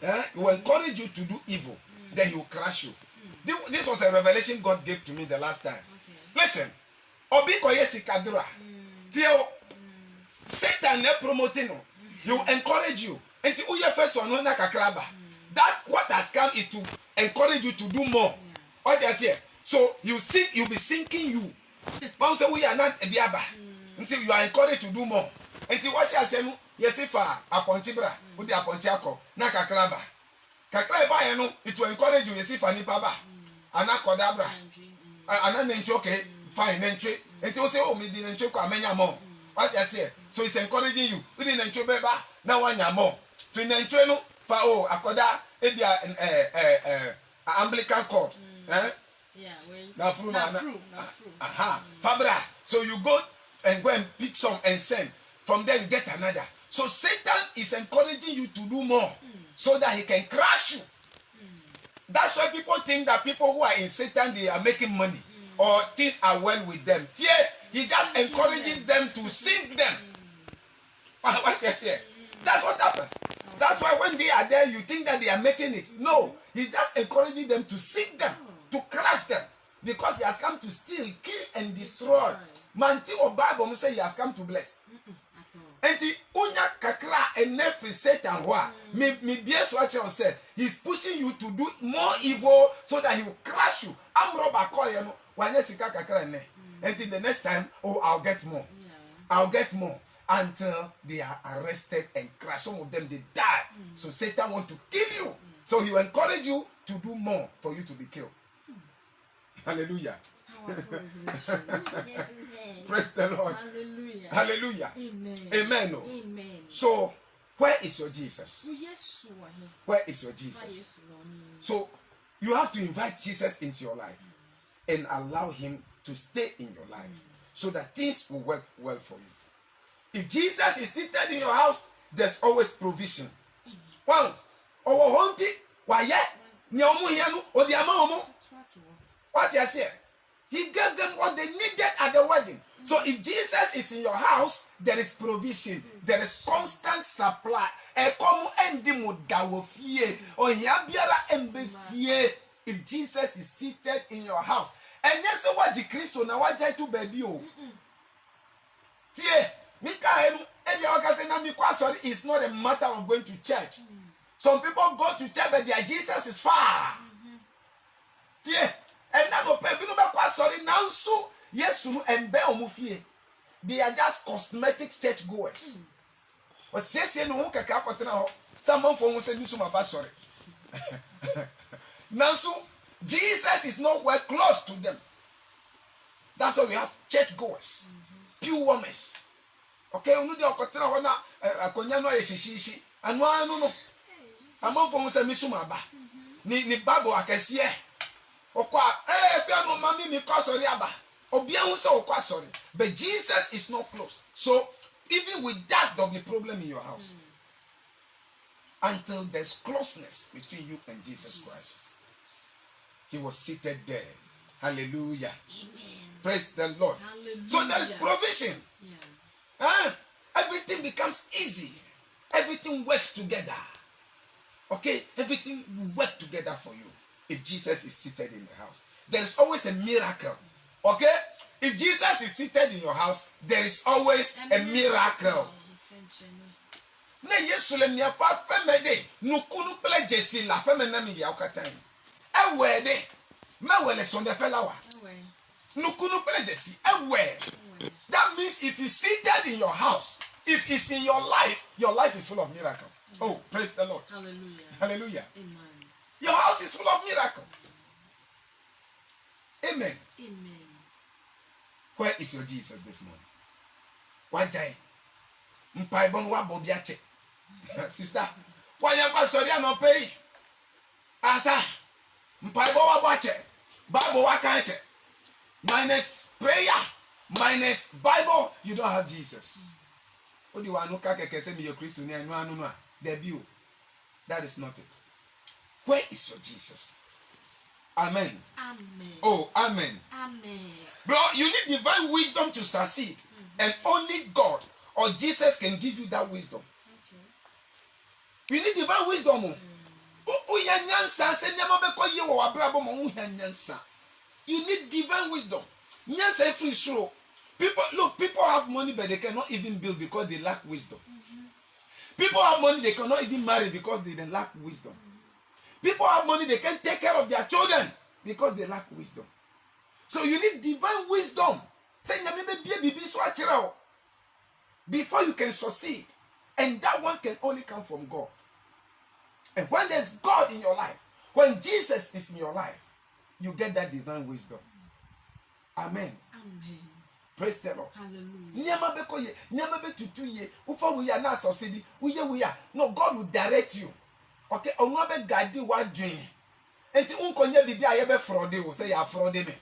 [SPEAKER 1] He will encourage you to do evil. Then he will crush you. This was a revelation God gave to me the last time.
[SPEAKER 2] Okay.
[SPEAKER 1] Listen. Obi koye sikadura. Tio Satan ne promoting you. He will encourage you. Until uye first one na kakraba. That what has come is to encourage you to do more. What you say? So you'll be sinking you. Mom say we are not ebiaba. Until you are encouraged to do more. Until what you say no, yes if aponchi bra, we dey aponchi akọ na kakraba. Kakraba ye no, it will encourage you yes if anipa ba. Anakoda bra. Ananenchi okay, fine nentwe. Until say oh me di nentwe kwa amenya more. What you say? So it's encouraging you. We di nentwe beba na wanya more. To nentwe no fa oh akoda ebia Anglican court.
[SPEAKER 2] Yeah,
[SPEAKER 1] Na fruit.
[SPEAKER 2] Aha.
[SPEAKER 1] Fabra. So you go and go and pick some and send. From there you get another. So Satan is encouraging you to do more so that he can crush you. That's why people think that people who are in Satan, they are making money or things are well with them. Yeah, he just encourages them to sink them. What you say? That's what happens. That's why when they are there, you think that they are making it. No, he's just encouraging them to sink them, to crush them. Because he has come to steal, kill, and destroy. Manti or Bible say he has come to bless. And the unya kakra and nefri Satan wa me bias what you said. He's pushing you to do more evil so that he will crush you. I'm Robert Koyano. When you kakra ne. Until the next time, oh, I'll get more. I'll get more. until they are arrested and crushed. Some of them, they die. So Satan want to kill you. So he will encourage you to do more for you to be killed. Hallelujah.
[SPEAKER 2] Powerful revelation. Amen.
[SPEAKER 1] Praise the Lord.
[SPEAKER 2] Hallelujah.
[SPEAKER 1] Hallelujah.
[SPEAKER 2] Amen.
[SPEAKER 1] Amen. Oh.
[SPEAKER 2] Amen.
[SPEAKER 1] So, where is your Jesus?
[SPEAKER 2] Yes,
[SPEAKER 1] Where is your Jesus? So, you have to invite Jesus into your life and allow him to stay in your life so that things will work well for you. If Jesus is seated in your house, there's always provision. One, our hunting, why yet? What you say? He gave them what they needed at the wedding. So if Jesus is in your house, there is provision. There is constant supply. If Jesus is seated in your house. And yes, what the Christo now what to baby. It's not a matter of going to church. Some people go to church, but their Jesus is far. And now sorry now so yes and they are just cosmetic church goers. But say no someone for say sorry. Now so Jesus is nowhere close to them. That's why we have church goers, pew warmers. Okay, unu de okotena hona akonya no yeshishi anu anu no. Amon for say misuma ba. Ni Bible akese. But Jesus is not close. So even with that, there'll be a problem in your house. Until there's closeness between you and Jesus Christ. He was seated there. Hallelujah.
[SPEAKER 2] Amen.
[SPEAKER 1] Praise the Lord.
[SPEAKER 2] Hallelujah.
[SPEAKER 1] So there is provision.
[SPEAKER 2] Yeah.
[SPEAKER 1] Everything becomes easy. Everything works together. Okay? Everything will work together for you. If Jesus is seated in the house, there is always a miracle. Okay? If Jesus is seated in your house, there is always a miracle. Na Yesu le niapa femede nukunu pele jesi la femena mi ya okatan. Ewede me wele sonde felawa. Nukunu pele jesi ewe. That means if he's seated in your house, if it's in your life is full of miracle. Oh, praise the Lord.
[SPEAKER 2] Hallelujah.
[SPEAKER 1] Hallelujah.
[SPEAKER 2] Amen.
[SPEAKER 1] Your house is full of miracle. Amen.
[SPEAKER 2] Amen.
[SPEAKER 1] Where is your Jesus this morning? Why die? Mpaibon wa bobiache. Sister, why you go sorry no pay? Asa. Mpaibon wa bache. Bible wa kanche. Minus prayer, minus Bible, you don't have Jesus. What do you want to kake say me your Christian and no debut? That is not it. Where is your Jesus? Amen.
[SPEAKER 2] Amen.
[SPEAKER 1] Oh, amen.
[SPEAKER 2] Amen.
[SPEAKER 1] Bro, you need divine wisdom to succeed. And only God or Jesus can give you that wisdom.
[SPEAKER 2] Okay.
[SPEAKER 1] You need divine wisdom. You need divine wisdom. People have money, but they cannot even build because they lack wisdom. People have money, they cannot even marry because they lack wisdom. People have money, they can't take care of their children because they lack wisdom. So you need divine wisdom. Before you can succeed. And that one can only come from God. And when there's God in your life, when Jesus is in your life, you get that divine wisdom. Amen.
[SPEAKER 2] Amen.
[SPEAKER 1] Praise the Lord.
[SPEAKER 2] Hallelujah.
[SPEAKER 1] No, God will direct you. Okay, gadi wa dream. Enti unkonye bibi ayebe fraude wo say ya fraude me.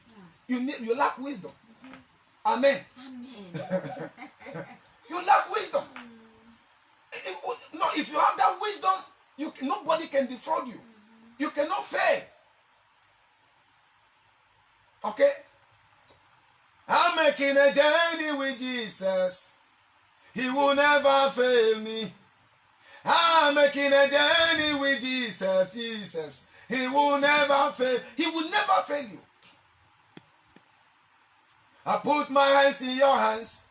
[SPEAKER 1] You lack wisdom. Amen.
[SPEAKER 2] Amen.
[SPEAKER 1] You lack wisdom. No, if you have that wisdom, nobody can defraud you. You cannot fail. Okay? I'm making a journey with Jesus. He will never fail me. I'm making a journey with Jesus. Jesus. He will never fail. He will never fail you. I put my hands in your hands.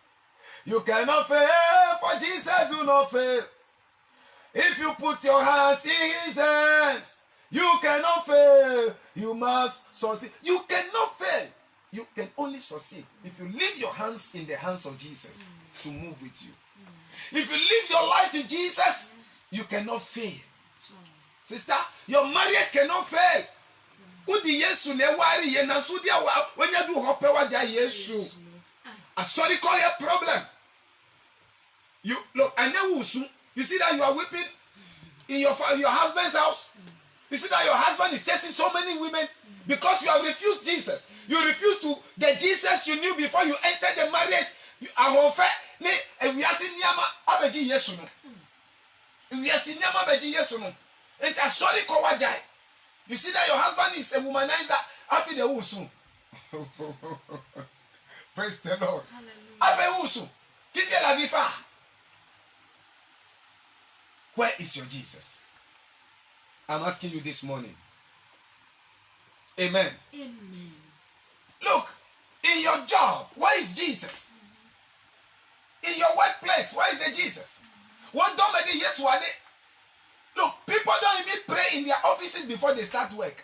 [SPEAKER 1] You cannot fail, for Jesus do not fail. If you put your hands in his hands, you cannot fail. You must succeed. You cannot fail. You can only succeed if you leave your hands in the hands of Jesus to move with you. If you live your life to Jesus, you cannot fail. Sister, your marriage cannot fail. Udi Yesu ne wari ye na so dia when you do hope waja Yesu. Sorry, call your problem. You look, and then you see that you are weeping in your husband's house. You see that your husband is chasing so many women because you have refused Jesus. You refused to the Jesus you knew before you entered the marriage. You are we are seeing Yama Abeji Yesu. We are seeing Yama Abeji Yesu. It's a sorry kowajai. You see that your husband is a womanizer after the Usu. Praise the Lord. After Usu. Where is your Jesus? I'm asking you this morning. Amen.
[SPEAKER 2] Amen.
[SPEAKER 1] Look, in your job, where is Jesus? In your workplace, where is the Jesus? What don't make yes one? Look, people don't even pray in their offices before they start work.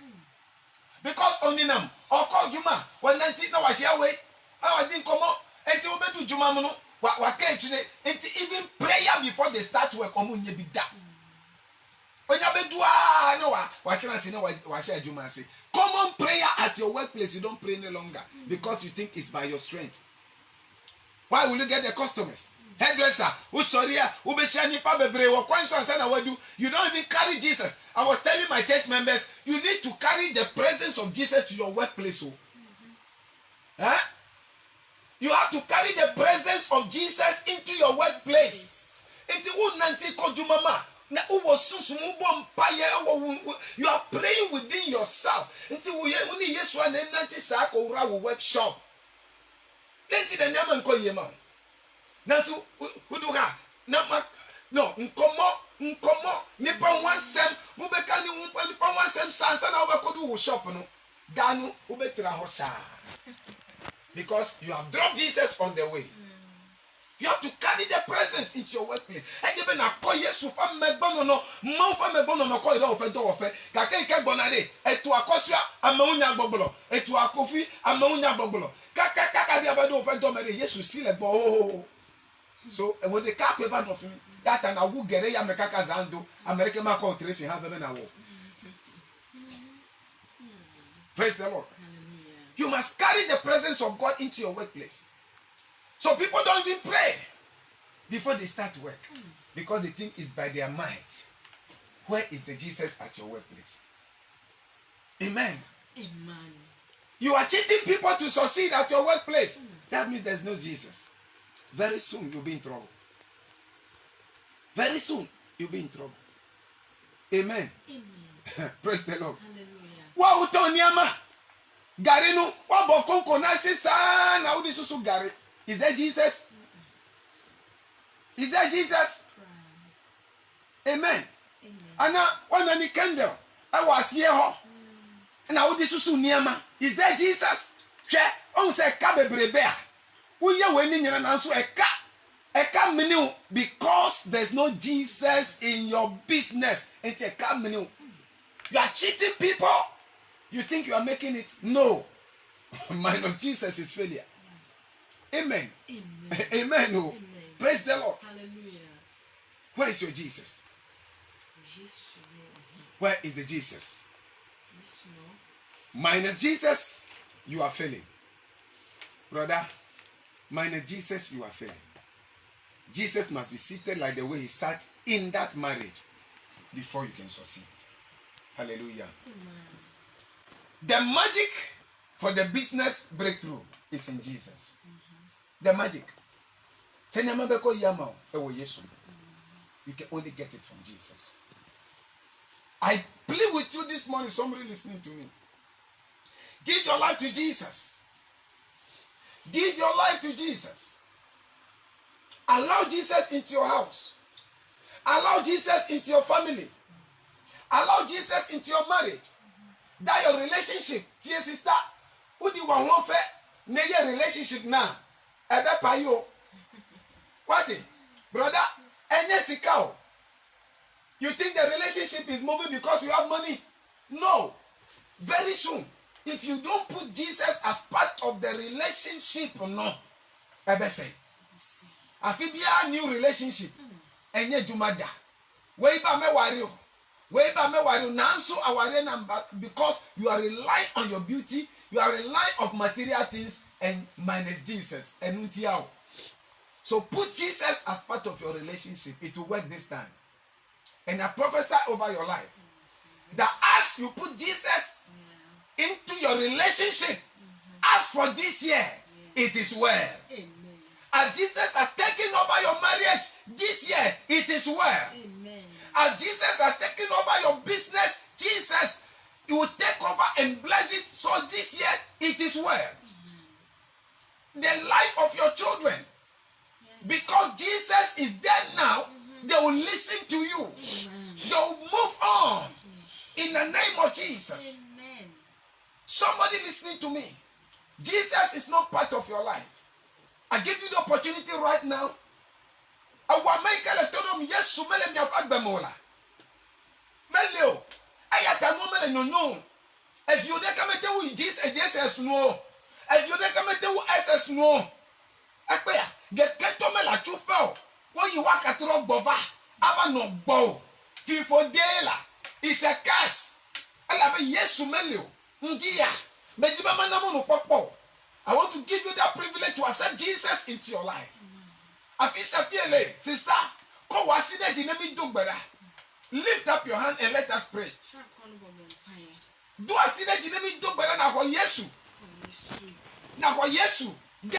[SPEAKER 1] Because only them or call Juma when 19 no was your way. I didn't come out until we do Juma mono. What even prayer before they start work omunye be that. When you do no what can I say no what shall Juma say? Common prayer at your workplace, you don't pray any longer because you think it's by your strength. Why will you get the customers? Hairdresser, who sorry, who be shani pa bebre, what do you don't even carry Jesus. I was telling my church members, you need to carry the presence of Jesus to your workplace. Huh? You have to carry the presence of Jesus into your workplace. You are praying within yourself. Workshop. Nasu uduga no nkomo nipa wansem mubeka ni nipa wansem sansa na obekodu wo shop no danu obetra ho sa because you have dropped Jesus on the way. You have to carry the presence into your workplace. Ejebe na ko Yesu fa megbono no mo fa megbono no ko ira ofe do ofe ka ke bonade etu akosua amaunya gbogbolo etu akofi amaunya gbogbolo ka dia bado ofe do mere Yesu si le bo. So when the car ever of me, that time I will get a mekaka zando, American mark alteration have them in a war. Praise the Lord. You must carry the presence of God into your workplace. So people don't even pray before they start work because they think it's by their might. Where is the Jesus at your workplace? Amen.
[SPEAKER 2] Amen.
[SPEAKER 1] You are cheating people to succeed at your workplace. That means there's no Jesus. Very soon you'll be in trouble. Very soon you'll be in trouble. Amen.
[SPEAKER 2] Amen.
[SPEAKER 1] Praise the Lord.
[SPEAKER 2] Hallelujah.
[SPEAKER 1] Wa utonyama garinu wa bokonko na sisa na udi susu gari. Is that Jesus? Is that Jesus? Amen.
[SPEAKER 2] Amen.
[SPEAKER 1] Ana wana ni candle. Awa asiye ho. Na udi susu niama. Is that Jesus? Hwe on se ka bebrebe a. Because there's no Jesus in your business. You are cheating people. You think you are making it? No. Minus Jesus is failure. Amen.
[SPEAKER 2] Amen.
[SPEAKER 1] Amen. Oh.
[SPEAKER 2] Amen.
[SPEAKER 1] Praise the Lord.
[SPEAKER 2] Hallelujah.
[SPEAKER 1] Where is your Jesus? Where is the Jesus? Minus Jesus, you are failing. Brother, minus Jesus, you are failing. Jesus must be seated like the way he sat in that marriage before you can succeed. Hallelujah.
[SPEAKER 2] Amen.
[SPEAKER 1] The magic for the business breakthrough is in Jesus. The magic. You can only get it from Jesus. I plead with you this morning, somebody listening to me. Give your life to Jesus. Give your life to Jesus. Allow Jesus into your house. Allow Jesus into your family. Allow Jesus into your marriage. That your relationship, dear sister, who do you want to say? Relationship now. Ebe payo. What? Brother, you think the relationship is moving because you have money? No. Very soon, if you don't put Jesus as part of the relationship, no. Ebe say. afi bia new relationship enye jumada we ba me ware o we ba me ware nanso aware number because you are relying on your beauty, you are relying of material things and minus Jesus enuntia. So put Jesus as part of your relationship, it will work this time. And I prophesy over your life that as you put Jesus into your relationship, as for this year, it is well.
[SPEAKER 2] Amen.
[SPEAKER 1] As Jesus has taken over your marriage this year, it is well.
[SPEAKER 2] Amen.
[SPEAKER 1] As Jesus has taken over your business, Jesus, he will take over and bless it. So this year, it is well. The life of your children, because Jesus is there now, they will listen to you. They will move on in the name of Jesus.
[SPEAKER 2] Amen.
[SPEAKER 1] Somebody listening to me, Jesus is not part of your life. I give you the opportunity right now. I will make a letter yes to mele bemola. Melio, ayatamo mele no. If you don't come to Jesus no. If you don't come to SS no. Akpeya, get to me la chupa. When you walk at rock bova, aba no bow. Fifo dela is a curse. Alabe yesu melio. Ndia. Mediba manamo no popo. I want to give you that privilege to accept Jesus into your life. Afisa fiele, sister, ko waside jinemi dogbera. Lift up your hand and let us pray. Do aside jinemi dogbera na ho Yesu. Na ho Yesu.